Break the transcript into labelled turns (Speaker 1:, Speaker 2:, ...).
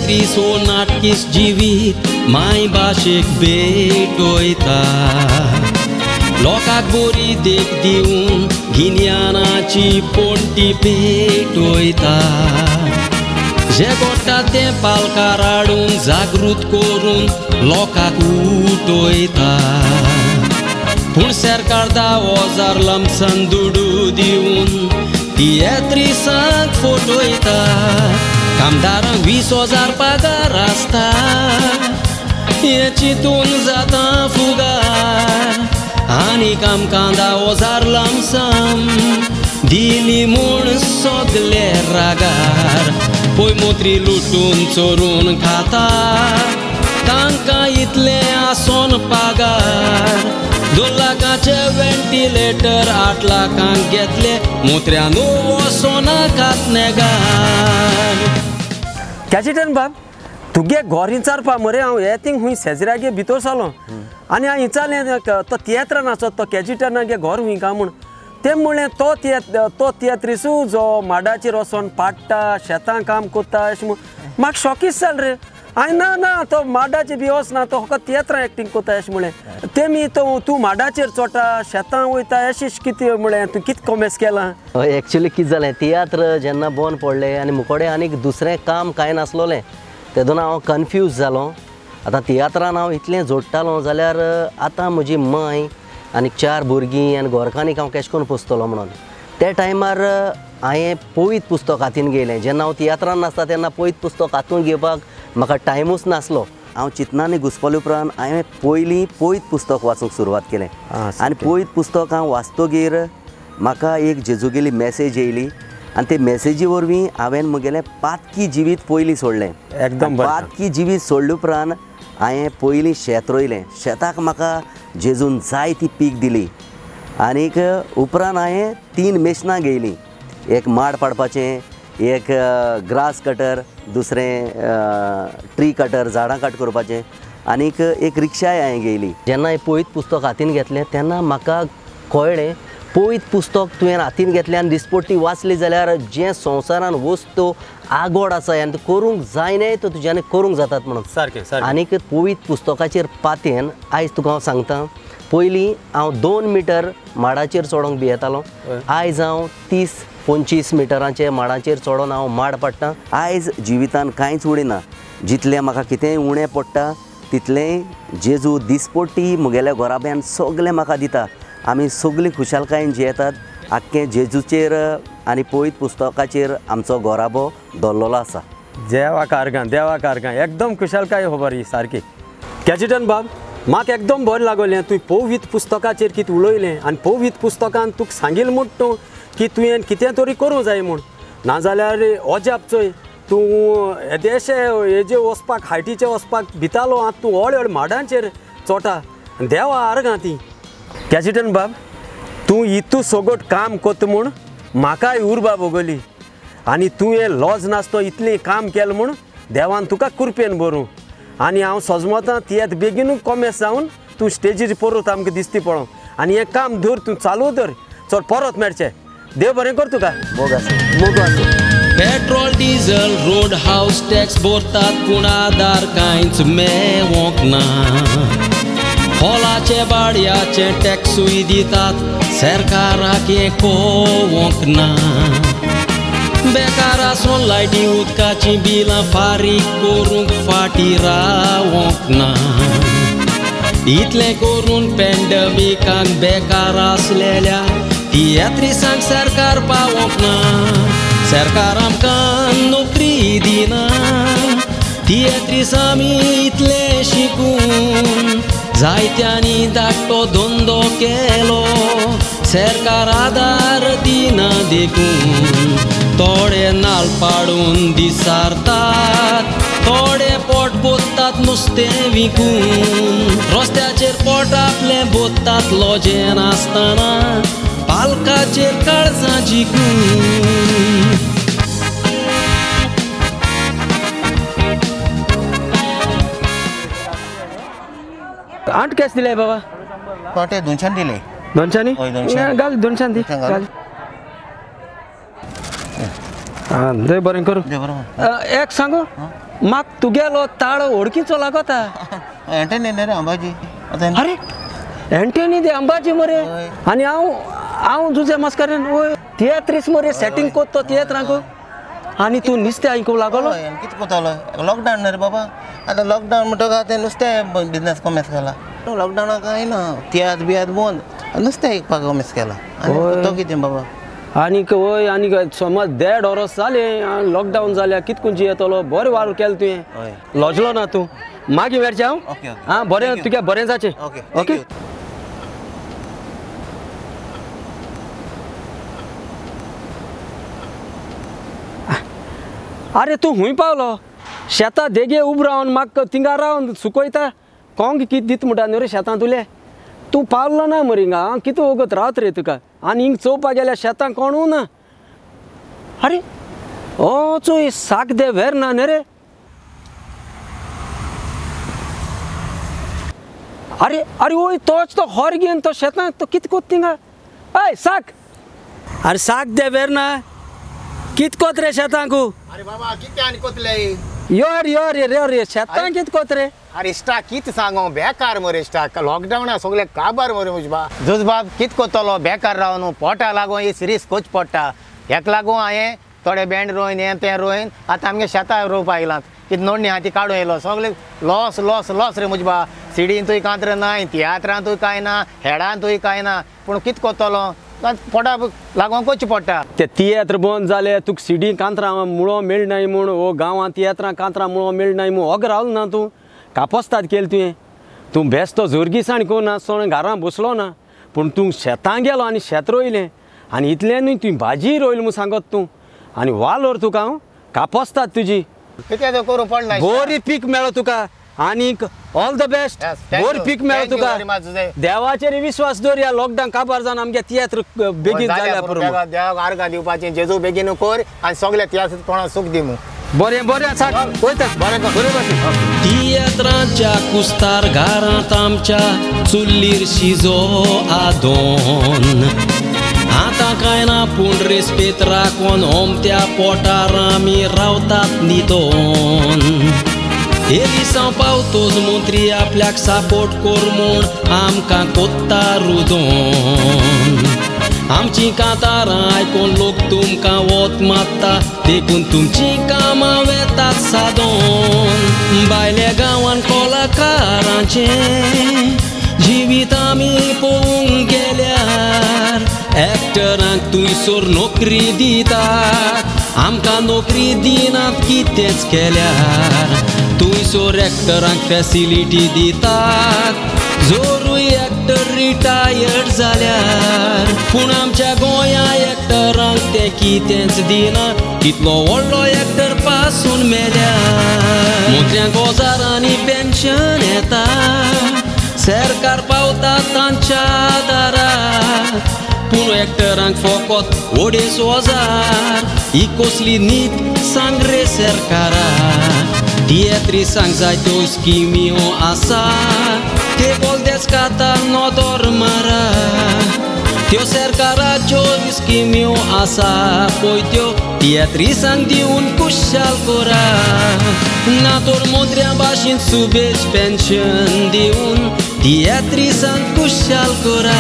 Speaker 1: तियेत्रिसो नाटकीस जिवीत माय भाशेक भेटोयता लोकांक बरी देख दिवन गिन्यानाची पोंटी पेटोयता जे घडटा ते पालकार हाडून जागृत करून लोकांक उठोयता पूण सरकार 10,000 लमसन दुडू दिवन तियेत्रिसांक फटोयता कामदारांक 20,000 पगार आसता हे चिंतून जाता फुगार आनीक आमकां 10,000 लमसम दिली म्हूण सगले रागार पळय मोत्री लुटून चोरून खाता तांकां इतले आसोन पगार 2 लाखाचे वेंटिलेटर 8 लाखांक घेतले मोत्र्यान वसोन कातनेगार
Speaker 2: कॅचिटन बाब तुगे घर विचारपा मरे हांव येतींग खूंय शेजऱ्यागे भितर सालो आनी हांव विचारलें तो तियेत्र नाचो तो कॅचिटनागे घर खूंय काय म्हूण ते म्हणलें तो तियेत्रिसू जो माडाचेर वचोन पाडटा शेतां काम करता अशें म्हूण म्हाका शॉकीस जाल रे हांवें ना तो माडाचेर बी वचना तो फकत तियेत्रां एक्टींग करता अशें म्हळें तेमी तो तूं माडाचेर चोटा शेतां वयता अशें कितें म्हळें तूं कितें कॉमेस केलां
Speaker 3: एक्चुअली कितें जालें तियात्र जेन्ना बंद पडलें आनी मुकोडें आनीक दुसरें काम कांय नासलोलें तेदून हांव कन्फ्यूज जालो आतां तियात्रान हांव इतलें जोडटालो जाल्यार आतां म्हजी मांय आनी 4 भुरगीं आनी घरकान्नीक हांव केश करून पुसतलो म्हणून त्या टायमार हांवें पयत पुस्तक हातीन घेयलें जेन्ना हांव तियात्रान नासता तेन्ना पयत पुस्तक हातून घेवपाक म्हाका टायमूच नासलो हांव चिंतनांनी घुसपले उपरांत हांवें पयलीं पयत पुस्तक वाचूंक सुरवात केलें आनी पयत पुस्तक हांव वाचतकीर म्हाका एक जेजूगेली मॅसेज येयली आनी ते मॅसेजी वरवीं हांवें म्हगेलें पातकी जिवीत पयलीं सोडलें एकदम पातकी जिवीत सोडले उपरांत हांवें पयलीं शेत रोयलें शेताक म्हाका जेजून जायती पीक दिली आनीक उपरांत हांवें 3 मेशनां घेयलीं एक माड पाडपाचें एक ग्रास कटर दुसरें ट्री कटर झाडां कट करपाचें आनीक एक रिक्षाय हांवें घेयली जेन्ना हें पयत पुस्तक हातीन घेतलें तेन्ना म्हाका कळ्ळें पयत पुस्तक तुवें हातीन घेतलें आनी दिसपट्टी वाचली जाल्यार जें संवसारान वस्तू आगोड आसा आनी तूं करूंक जायनाय तो तुज्यान करूंक जातात म्हणून सारकें आनीक पयत पुस्तकाचेर पातेन आयज तुका हांव सांगता पयलीं हांव 2 मिटर माडाचेर चोडोंक भियेतालो आयज हांव 30-25 मिटरांचे माडाचेर चोडोन हांव माड पडटां आयज जिवितान कांयच उडिना जितलें म्हाका कितेंय उणें पडटा तितलें जेजू दिसपट्टी म्हगेल्या घोराब्यान सगलें म्हाका दिता आमी सगळीं खुशालकायेन जियेतात आख्खें जेजूचेर आनी पयत पुस्तकाचेर आमचो घोराबो दवरलेलो आसा
Speaker 2: देवा कारगां एकदम खुशालकाय खबर ही सारकी कॅचिटन बाब म्हाका एकदम बरें लागलें तुवें पवित्र पुस्तकाचेर कितें उलयलें आनी पवित्र पुस्तकान तुका सांगिल्लें म्हूण तूं की तुवें कितें तरी करूं जाय म्हूण नाजाल्यार अजाप चोय तूं येदेशे हेजे वचपाक हायटीचे वचपाक भितालो आतां तूं व्हड माडांचेर चोटा देवा आर्गां ती कॅचिटन बाब तूं इतू सोगोट काम कोत्ता म्हूण म्हाकाय उर्बा भोगली आनी तुवें लॉज नासतो इतलें काम केलें म्हूण देवान तुका कुरपेन भरूं आनी हांव सोजमोतां तियेत बेगीनूच कॉमेस जावन तूं स्टेजीर परत आमकां दिसती पळोवंक आनी हें काम धर तूं चालू धर चल परत मेळचें देव बरें कर तुका मोग आसूं
Speaker 1: petrol diesel road house tax भरतात पूण आदार कांयच मेळोंक ना हॉलाचे भाड्याचे टॅक्सूय दितात सरकाराक हें कळोंक ना बेकार आसून लायटी उदकाची बिलां फारीक करूंक फाटीं रावोंक ना इतलें करून पॅन्डमिकाक बेकार आसलेल्या तियेत्रिसांक सरकार पावोंक ना सरकार आमकां नोकरी दिना तियेत्रिस आमी इतले शिकून जायत्यांनी धाकटो धंदो केलो सरकार आदार दिना देखून थोडे नाल्ल पाडून दिसारतात थोडे पोट बोत्तात नुस्तें विकून रस्त्याचेर पोट आपलें बोत्तात लॉजेन आसतना पालकाचेर काळजां जिखून
Speaker 2: आठ कॅश दिले बाबा
Speaker 4: पोटे 200 दिले
Speaker 2: 200 घाल 200 दी घाल दे बरें करूं
Speaker 4: दे बरोबर
Speaker 2: एक सांगू म्हाक तुगेलो ताळ ओळखीचो लागता
Speaker 4: एंटे रे अंबाजी आतां
Speaker 2: अरे एंटनी दे अंबाजी मरे
Speaker 4: हय.
Speaker 2: आनी हांव तुजे मस्करेन ओय तियात्रीस मरे सेटिंग कोत्तो तियात्रांक आनी तूं नुस्तें आयकूंक लागलो
Speaker 4: कितें कोतालो लॉकडावन न्ही रे बाबा आतां लॉकडावन म्हणटकच तें नुस्तें बिजनेस कमेस केला लॉकडावनाक काय ना तियात्र बियात बंद नुस्तें विकपाक कमेस केला आनी तो कितें बाबा
Speaker 2: आनीक वय आनीक समज 1.5 वर्स जालें लॉकडावन जाल्या कितकून येतलो बरें वार केलें
Speaker 4: हय.
Speaker 2: तुवें लॉजलो ना तूं मागीर मेळचें हांव
Speaker 4: ओके, ओके.
Speaker 2: आं बरें
Speaker 4: Thank you.
Speaker 2: तुगे बरें जाचें
Speaker 4: ओके
Speaker 2: ओके अरे तूं खूंय पावलो शेतां देगे उब रावन म्हाका थिंगा रावन सुकयता कोंग कितें दित म्हणटा न्हू रे शेतां तुले तूं पावलो ना मरे हिंगा कितें वगत रावत रे तुका आनी हिंग चोवपाक गेल्यार शेतां कोणू ना अरे ओ चोय साक दे वेर ना न्ही रे अरे अरे ओय तोच तो हॉर घेवन तो शेतां तो कितें कोत थिंगा हय साक अरे साक दे वेर ना कितें कोत रे शेतांकू
Speaker 5: अरे बाबा किती आनी कोतले
Speaker 2: योर योर रे रे शेतां कितें कोत रे
Speaker 5: अरे इश्टा कित सांगो बेकार मरे इश्टा लॉकडावना सगळे काबार मरे मुज बा जुज बाब कित कोतलो बेकार रावन पोटा लागून ही सिरीस कोच पडटा हेक लागून हांवें थोडे बँड रोयन हें तें रोयन आतां आमगे शेतां रोवपा येयलात कितें नोडणी आहा ती काडून येयलो सगळे लॉस लॉस लॉस रे मुज बा सिडींतूय कांतर नाय तियात्रांतूय कांय ना हेडांतूय कांय ना पूण कित कोतलो पोटा लागून कोच पडटा
Speaker 2: ते तियात्र बंद जाले तुका सिडी कांतरां मुळो मेळनाय म्हूण हो गांवांत तियात्रां कांतरां मुळो मेळनाय म्हूण होग रावलो ना तूं कापोस्ताद केलें तुवें तूं बेस्तो जोरगिसाण कोण ना सोण घरां बसलो ना पूण तूं शेतां गेलो आनी शेत रोयलें आनी इतलें तुवें भाजी रोयली म्हूण सांगत तूं आनी वालोर तुका हांव कापोस्ताद तुजी
Speaker 5: कितें करूं पडना
Speaker 2: बरी पीक मेळो तुका आनीक all the best
Speaker 5: Yes, thank
Speaker 2: बरी
Speaker 5: you.
Speaker 2: पीक मेळो
Speaker 5: Thank you
Speaker 2: तुका
Speaker 5: very much, Jose.
Speaker 2: देवाचेर विश्वास दवरया लॉकडावन काबार जावन आमगे तियात्र बेगीन जाल्या पुरो
Speaker 5: देवाक आर्गां दिवपाचें जेजू बेगीन कर आनी सगळे तियात्र तोंडाक सूख दी मू
Speaker 2: बरें बरें आसा वयता बरें बरें
Speaker 1: तियात्रांच्या कुस्तार घरांत आमच्या चुल्लीर शिजो आदोन आतां कांय ना पूण रेस्पेत राखून ओमत्या पोटार आमी रावतात न्हिदोन एलिसांव पावतोच मंत्री आपल्याक सापोर्ट कोर म्हूण आमकां कोत्ता रुदोन आमची कांतारां आयकून लोक तुमकां वोत मारता देखून तुमची कामां वेतात सादोन भायल्या गांवांत कलाकारांचें जिवीत आमी पळोवंक गेल्यार एक्टरांक थंयसर नोकरी दितात आमकां नोकरी दिनात कितेंच केल्यार थंयसर एक्टरांक फॅसिलिटी दितात जोरूय एक्टर रिटायर्ड जाल्यार पूण आमच्या गोंया एक्टरांक ते कितेंच दिना कितलो व्हडलो एक्टर पासून मेल्यार मंत्र्यांक ओजारांनी पेन्शन येता सरकार पावता तांच्या दारार पूण एक्टरांक फकत 2,500 ही कसली नीत सांग रे सरकारा तियात्रिसांक जायत्यो स्किम्यो आसा केबल देस्काता नोदोर मारा त्यो सरकाराच्यो स्किम्यो आसा पळय त्यो तियात्रिसांक दिवन कुशाल कोरा ना तर मंत्र्यां भाशेन सुबेज पेन्शन दिवन तियात्रिसांक कुशाल कोरा